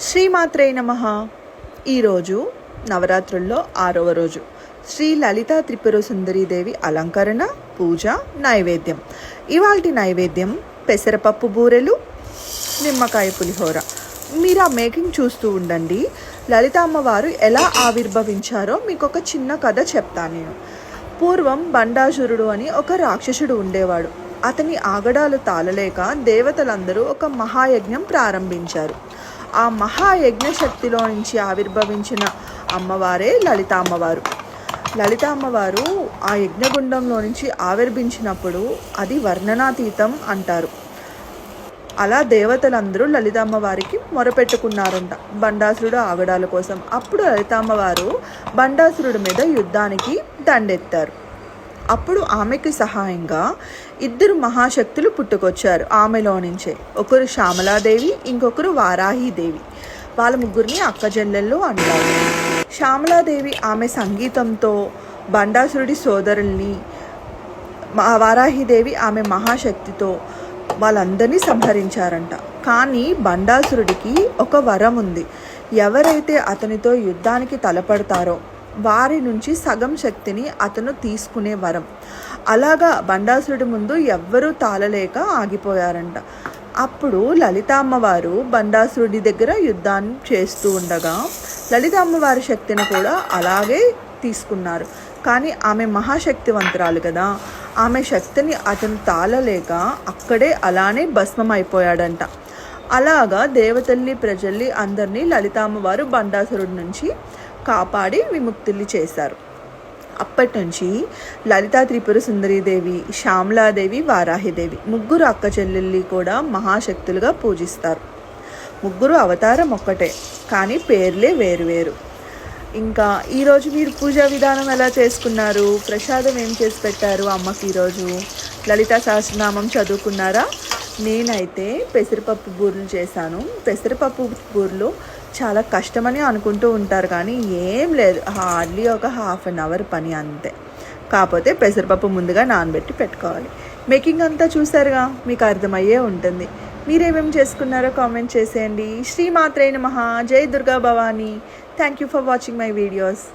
శ్రీమాత్రే నమః. ఈరోజు నవరాత్రుల్లో 6వ రోజు శ్రీ లలితా త్రిపుర సుందరీదేవి అలంకరణ, పూజ, నైవేద్యం. ఇవాల్టి నైవేద్యం పెసరపప్పు బూరెలు, నిమ్మకాయ పులిహోర. మీరు ఆ మేకింగ్ చూస్తూ ఉండండి. లలిత అమ్మవారు ఎలా ఆవిర్భవించారో మీకు ఒక చిన్న కథ చెప్తాను నేను. పూర్వం బండాసురుడు అని ఒక రాక్షసుడు ఉండేవాడు. అతని ఆగడాలు తాళలేక దేవతలందరూ ఒక మహాయజ్ఞం ప్రారంభించారు. ఆ మహాయజ్ఞ శక్తిలో నుంచి ఆవిర్భవించిన అమ్మవారే లలిత అమ్మవారు. లలిత అమ్మవారు ఆ యజ్ఞగుండంలో నుంచి ఆవిర్భించినప్పుడు అది వర్ణనాతీతం అంటారు. అలా దేవతలందరూ లలిత అమ్మవారికి మొరపెట్టుకున్నారంట బండాసురుడు ఆగడాల కోసం. అప్పుడు లలిత అమ్మవారు బండాసురుడి మీద యుద్ధానికి దండెత్తారు. అప్పుడు ఆమెకి సహాయంగా 2 మహాశక్తులు పుట్టుకొచ్చారు ఆమెలో నుంచే. ఒకరు శ్యామలాదేవి, ఇంకొకరు వారాహీదేవి. వాళ్ళ ముగ్గురిని అక్కజెల్లెళ్ళు అంటారు. శ్యామలాదేవి ఆమె సంగీతంతో బండాసురుడి సోదరుల్ని, వారాహీదేవి ఆమె మహాశక్తితో వాళ్ళందరినీ సంహరించారంట. కానీ బండాసురుడికి ఒక వరం ఉంది. ఎవరైతే అతనితో యుద్ధానికి తలపడతారో వారి నుంచి సగం శక్తిని అతను తీసుకునే వరం. అలాగా బండాసురుడి ముందు ఎవ్వరూ తాళలేక ఆగిపోయారంట. అప్పుడు లలిత అమ్మవారు బండాసురుడి దగ్గర యుద్ధాన్ని చేస్తూ ఉండగా లలిత అమ్మవారి శక్తిని కూడా అలాగే తీసుకున్నారు. కానీ ఆమె మహాశక్తివంతురాలు కదా, ఆమె శక్తిని అతను తాళలేక అక్కడే అలానే భస్మం అయిపోయాడంట. అలాగా దేవతల్ని, ప్రజల్ని అందరినీ లలిత అమ్మవారు బండాసురుడి నుంచి కాపాడి విముక్తుల్ని చేశారు. అప్పటి నుంచి లలితా త్రిపుర సుందరీదేవి, శ్యామలాదేవి, వారాహిదేవి ముగ్గురు అక్క చెల్లెల్ని కూడా మహాశక్తులుగా పూజిస్తారు. ముగ్గురు అవతారం ఒక్కటే, కానీ పేర్లే వేరువేరు. ఇంకా ఈరోజు మీరు పూజా విధానం ఎలా చేసుకున్నారు? ప్రసాదం ఏం చేసి పెట్టారు అమ్మకి? ఈరోజు లలితా సహస్రనామం చదువుకున్నారా? నేనైతే పెసరపప్పు బూరెలు చేశాను. పెసరపప్పు బూరెలు చాలా కష్టమని అనుకుంటూ ఉంటారు, కానీ ఏం లేదు, హార్డ్లీ ఒక 1/2 అవర్ పని అంతే. కాకపోతే పెసరపప్పు ముందుగా నానబెట్టి పెట్టుకోవాలి. మేకింగ్ అంతా చూసారుగా, మీకు అర్థమయ్యే ఉంటుంది. మీరేమేమి చేసుకున్నారో కామెంట్ చేసేయండి. శ్రీమాత్రే నమః. జై Durga Bhavani. Thank you for watching my videos.